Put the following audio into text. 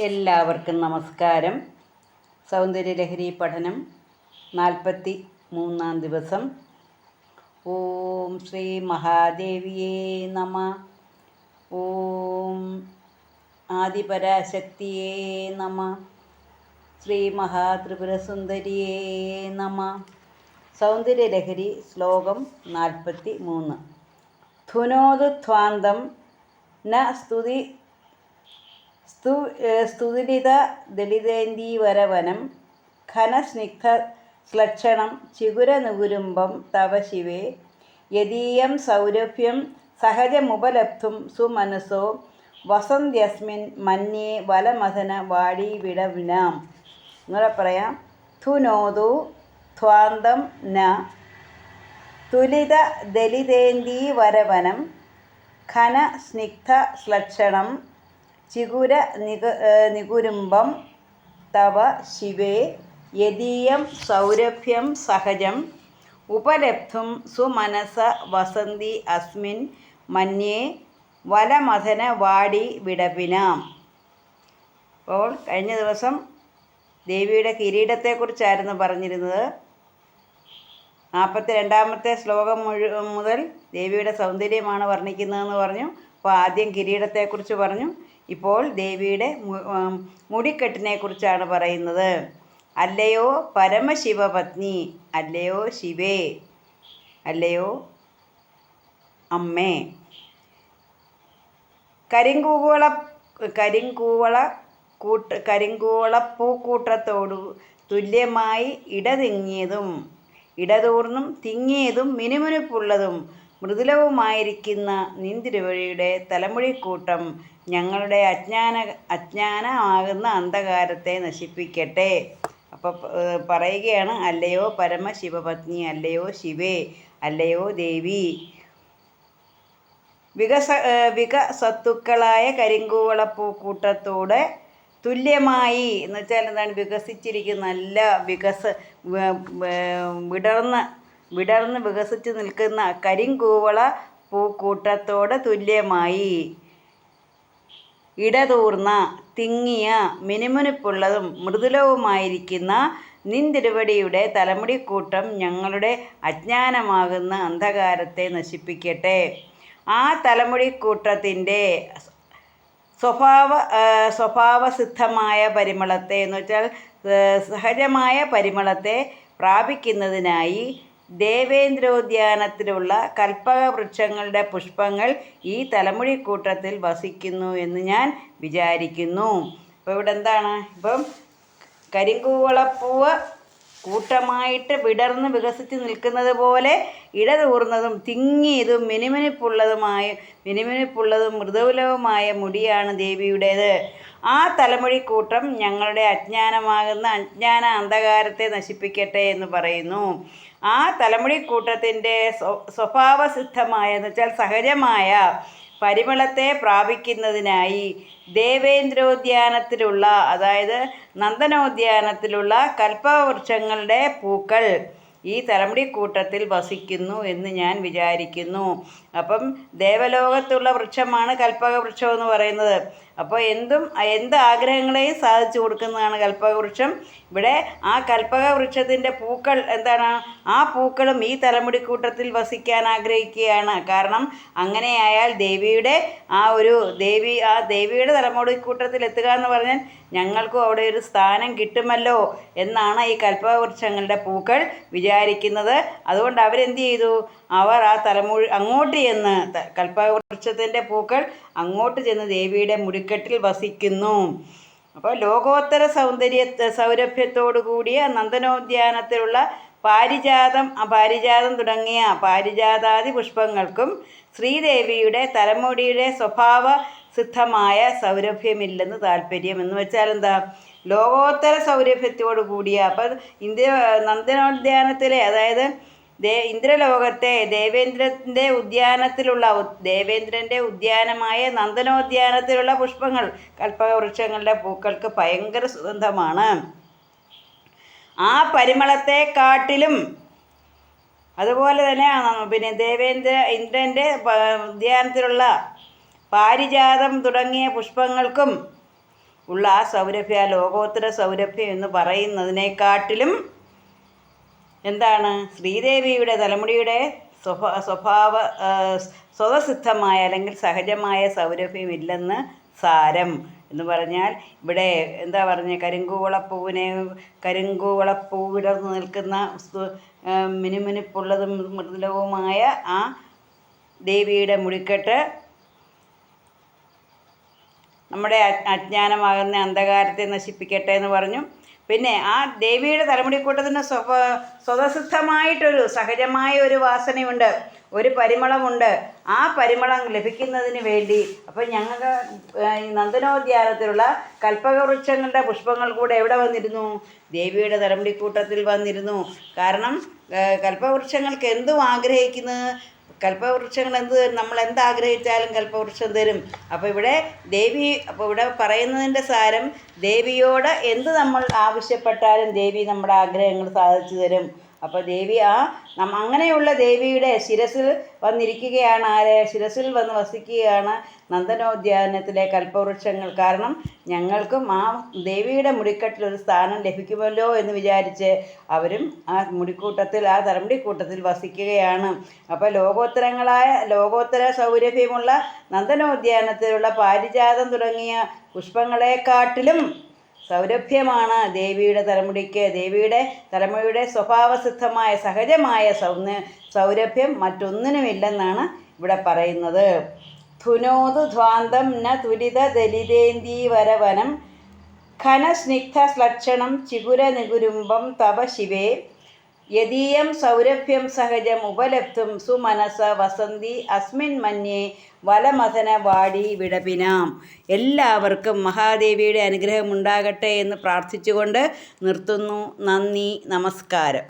എല്ലാവർക്കും നമസ്കാരം. സൗന്ദര്യലഹരി പഠനം 43-ാം ദിവസം. ഓം ശ്രീ മഹാദേവിയേ നമ. ഓം ആദിപരാശക്തിയേ നമ. ശ്രീ മഹാത്രിപുരസുന്ദരിയേ നമ. സൗന്ദര്യലഹരി ശ്ലോകം 43. ധുനോതു ധ്വാന്തം ന സ്തുതിലിത ദളിതേന്ദീവരവനം ഘനസ്നിഗ്ധശ്ലക്ഷണം ചിഗുരനുകുരുംബം തവ ശിവേ യദീയം സൗരഭ്യം സഹജമുപലബ്ധും സുമനസോ വസന്ത്യസ്മിൻ മന്യേ വലമഥന വാടീവിടവിനാം. എന്നുകൂടെ പറയാം. ധുനോതു ധ്വാന്തം ന തുലിത ദളിതേന്ദീവരവനം ഘനസ്നിഗ്ധശ്ലക്ഷണം ചിഗുര നികുരുംബം തവ ശിവേ യദീയം സൗരഭ്യം സഹജം ഉപലബ്ധും സുമനസ വസന്തി അസ്മിൻ മന്യേ വലമഥന വാടി വിടവിനാം. അപ്പോൾ കഴിഞ്ഞ ദിവസം ദേവിയുടെ കിരീടത്തെക്കുറിച്ചായിരുന്നു പറഞ്ഞിരുന്നത്. 42-ാമത്തെ ശ്ലോകം മുതൽ ദേവിയുടെ സൗന്ദര്യമാണ് വർണ്ണിക്കുന്നതെന്ന് പറഞ്ഞു. അപ്പോൾ ആദ്യം കിരീടത്തെക്കുറിച്ച് പറഞ്ഞു. ഇപ്പോൾ ദേവിയുടെ മുടിക്കെട്ടിനെക്കുറിച്ചാണ് പറയുന്നത്. അല്ലയോ പരമശിവപത്നി, അല്ലയോ ശിവേ, അല്ലയോ അമ്മേ, കരിങ്കൂവളപ്പൂക്കൂട്ടത്തോടു തുല്യമായി ഇടതിങ്ങിയതും ഇടതൂർന്നും തിങ്ങിയതും മിനുമിനുപ്പുള്ളതും മൃദുലവുമായിരിക്കുന്ന നിന്തിരുവഴിയുടെ തലമുടിക്കൂട്ടം ഞങ്ങളുടെ അജ്ഞാനമാകുന്ന അന്ധകാരത്തെ നശിപ്പിക്കട്ടെ. അപ്പോൾ പറയുകയാണ്, അല്ലയോ പരമശിവപത്നി, അല്ലയോ ശിവേ, അല്ലയോ ദേവി. വികസത്തുക്കളായ കരിങ്കൂവളപ്പൂക്കൂട്ടത്തോടെ തുല്യമായി എന്ന് വെച്ചാൽ എന്താണ്? വികസിച്ചിരിക്കുന്ന നല്ല വിടർന്ന് വികസിച്ച് നിൽക്കുന്ന കരിങ്കൂവള പൂക്കൂട്ടത്തോടെ തുല്യമായി ഇടതൂർന്ന തിങ്ങിയ മിനുമിനുപ്പുള്ളതും മൃദുലവുമായിരിക്കുന്ന നിന്തിരുവടിയുടെ തലമുടിക്കൂട്ടം ഞങ്ങളുടെ അജ്ഞാനമാകുന്ന അന്ധകാരത്തെ നശിപ്പിക്കട്ടെ. ആ തലമുടിക്കൂട്ടത്തിൻ്റെ സ്വഭാവസിദ്ധമായ പരിമളത്തെ എന്ന് വെച്ചാൽ സഹജമായ പരിമളത്തെ പ്രാപിക്കുന്നതിനായി ദേവേന്ദ്രോദ്യാനത്തിലുള്ള കൽപ്പകവൃക്ഷങ്ങളുടെ പുഷ്പങ്ങൾ ഈ തലമുടിക്കൂട്ടത്തിൽ വസിക്കുന്നു എന്ന് ഞാൻ വിചാരിക്കുന്നു. അപ്പോൾ ഇവിടെ എന്താണ്? ഇപ്പം കരിങ്കൂവളപ്പൂവ് കൂട്ടമായിട്ട് വിടർന്ന് വികസിച്ച് നിൽക്കുന്നത് പോലെ ഇടതൂർന്നതും തിങ്ങിയതും മിനുമിനുപ്പുള്ളതും മൃദുലവുമായ മുടിയാണ് ദേവിയുടേത്. ആ തലമുടിക്കൂട്ടം ഞങ്ങളുടെ അജ്ഞാനമാകുന്ന അജ്ഞാന അന്ധകാരത്തെ നശിപ്പിക്കട്ടെ എന്ന് പറയുന്നു. ആ തലമുടിക്കൂട്ടത്തിൻ്റെ സ്വഭാവസിദ്ധമായ എന്ന് വെച്ചാൽ സഹജമായ പരിമളത്തെ പ്രാപിക്കുന്നതിനായി ദേവേന്ദ്രോദ്യാനത്തിലുള്ള, അതായത് നന്ദനോദ്യാനത്തിലുള്ള കൽപ്പവൃക്ഷങ്ങളുടെ പൂക്കൾ ഈ തലമുടിക്കൂട്ടത്തിൽ വസിക്കുന്നു എന്ന് ഞാൻ വിചാരിക്കുന്നു. അപ്പം ദേവലോകത്തുള്ള വൃക്ഷമാണ് കൽപ്പകവൃക്ഷം എന്ന് പറയുന്നത്. അപ്പോൾ എന്ത് ആഗ്രഹങ്ങളെയും സാധിച്ചു കൊടുക്കുന്നതാണ് കൽപ്പകവൃക്ഷം. ഇവിടെ ആ കൽപ്പകവൃക്ഷത്തിൻ്റെ പൂക്കൾ എന്താണ്? ആ പൂക്കളും ഈ തലമുടിക്കൂട്ടത്തിൽ വസിക്കാൻ ആഗ്രഹിക്കുകയാണ്. കാരണം അങ്ങനെയായാൽ ദേവിയുടെ ദേവിയുടെ തലമുടിക്കൂട്ടത്തിൽ എത്തുക എന്ന് പറഞ്ഞാൽ ഞങ്ങൾക്കും അവിടെ ഒരു സ്ഥാനം കിട്ടുമല്ലോ എന്നാണ് ഈ കൽപ്പവൃക്ഷങ്ങളുടെ പൂക്കൾ വിചാരിക്കുന്നത്. അതുകൊണ്ട് അവരെന്ത് ചെയ്തു? അവർ ആ അങ്ങോട്ട് ചെന്ന് കൽപ്പവൃക്ഷത്തിൻ്റെ പൂക്കൾ അങ്ങോട്ട് ചെന്ന് ദേവിയുടെ മുടിക്കെട്ടിൽ വസിക്കുന്നു. അപ്പോൾ ലോകോത്തര സൗരഭ്യത്തോടു കൂടിയ നന്ദനോദ്യാനത്തിലുള്ള പാരിജാതം തുടങ്ങിയ പാരിജാതാദി പുഷ്പങ്ങൾക്കും ശ്രീദേവിയുടെ തലമുടിയുടെ സ്വഭാവസിദ്ധമായ സൗരഭ്യമില്ലെന്ന് താല്പര്യം. എന്ന് വെച്ചാൽ എന്താ? ലോകോത്തര സൗരഭ്യത്തോടു കൂടിയ, അപ്പം നന്ദനോദ്യാനത്തിലെ, അതായത് ഇന്ദ്രലോകത്തെ ദേവേന്ദ്രൻ്റെ ഉദ്യാനമായ നന്ദനോദ്യാനത്തിലുള്ള പുഷ്പങ്ങൾ, കൽപ്പകവൃക്ഷങ്ങളുടെ പൂക്കൾക്ക് ഭയങ്കര സുഗന്ധമാണ്. ആ പരിമളത്തെക്കാട്ടിലും അതുപോലെ തന്നെ ഇന്ദ്രൻ്റെ ഉദ്യാനത്തിലുള്ള പാരിജാതം തുടങ്ങിയ പുഷ്പങ്ങൾക്കും ഉള്ള ആ സൗരഭ്യം, ആ ലോകോത്തര സൗരഭ്യം എന്ന് പറയുന്നതിനെക്കാട്ടിലും എന്താണ് ശ്രീദേവിയുടെ തലമുടിയുടെ സ്വഭാവ സ്വതസിദ്ധമായ അല്ലെങ്കിൽ സഹജമായ സൗരഭ്യമില്ലെന്ന് സാരം. എന്ന് പറഞ്ഞാൽ ഇവിടെ എന്താ പറഞ്ഞ കരിങ്കൂവളപ്പൂവിടർന്നു നിൽക്കുന്ന മിനുമിനുപ്പുള്ളതും മൃദുലവുമായ ആ ദേവിയുടെ മുടിക്കെട്ട് നമ്മുടെ അജ്ഞാനമാകുന്ന അന്ധകാരത്തെ നശിപ്പിക്കട്ടെ എന്ന് പറഞ്ഞു. പിന്നെ ആ ദേവിയുടെ തലമുടിക്കൂട്ടത്തിന് സ്വതസിദ്ധമായിട്ടൊരു സഹജമായ ഒരു വാസനയുണ്ട്, ഒരു പരിമളമുണ്ട്. ആ പരിമളം ലഭിക്കുന്നതിന് വേണ്ടി അപ്പോൾ ഞങ്ങൾക്ക് ഈ നന്ദനോദ്യാനത്തിലുള്ള കൽപ്പകവൃക്ഷങ്ങളുടെ പുഷ്പങ്ങൾ കൂടെ എവിടെ വന്നിരുന്നു? ദേവിയുടെ തലമുടിക്കൂട്ടത്തിൽ വന്നിരുന്നു. കാരണം കൽപ്പവൃക്ഷങ്ങൾക്ക് എന്തും ആഗ്രഹിക്കുന്നത്, കൽപ്പവൃക്ഷങ്ങൾ എന്ത് തരും? നമ്മൾ എന്താഗ്രഹിച്ചാലും കൽപ്പവൃക്ഷം തരും. അപ്പോൾ ഇവിടെ പറയുന്നതിൻ്റെ സാരം, ദേവിയോട് എന്ത് നമ്മൾ ആവശ്യപ്പെട്ടാലും ദേവി നമ്മുടെ ആഗ്രഹങ്ങൾ സാധിച്ചു തരും. അപ്പോൾ ദേവി അങ്ങനെയുള്ള ദേവിയുടെ ശിരസിൽ വന്നിരിക്കുകയാണ് ശിരസിൽ വന്ന് വസിക്കുകയാണ് നന്ദനോദ്യാനത്തിലെ കൽപ്പവൃക്ഷങ്ങൾ. കാരണം ഞങ്ങൾക്കും ആ ദേവിയുടെ മുടിക്കെട്ടിലൊരു സ്ഥാനം ലഭിക്കുമല്ലോ എന്ന് വിചാരിച്ച് അവരും ആ തലമുടിക്കൂട്ടത്തിൽ വസിക്കുകയാണ്. അപ്പോൾ ലോകോത്തര സൗരഭ്യമുള്ള നന്ദനോദ്യാനത്തിലുള്ള പാരിജാതം തുടങ്ങിയ പുഷ്പങ്ങളെക്കാട്ടിലും സൗരഭ്യമാണ് ദേവിയുടെ തലമുടിക്ക്. ദേവിയുടെ തലമുടിയുടെ സ്വഭാവസിദ്ധമായ സഹജമായ സൗരഭ്യം മറ്റൊന്നിനുമില്ലെന്നാണ് ഇവിടെ പറയുന്നത്. ധുനോതു ധ്വാന്തം ന തുരിത ദലിതേന്ദീവരവനം ഘനസ്നിഗ്ധശ്ലക്ഷണം ചിഗുരനികുരുംബം തവ ശിവേ യദീയം സൗരഭ്യം സഹജം ഉപലബ്ധും സുമനസ വസന്തി അസ്മിൻ മന്യേ വലമഥന വാടി വിടപിനാം. എല്ലാവർക്കും മഹാദേവിയുടെ അനുഗ്രഹം ഉണ്ടാകട്ടെ എന്ന് പ്രാർത്ഥിച്ചുകൊണ്ട് നിർത്തുന്നു. നന്ദി, നമസ്കാരം.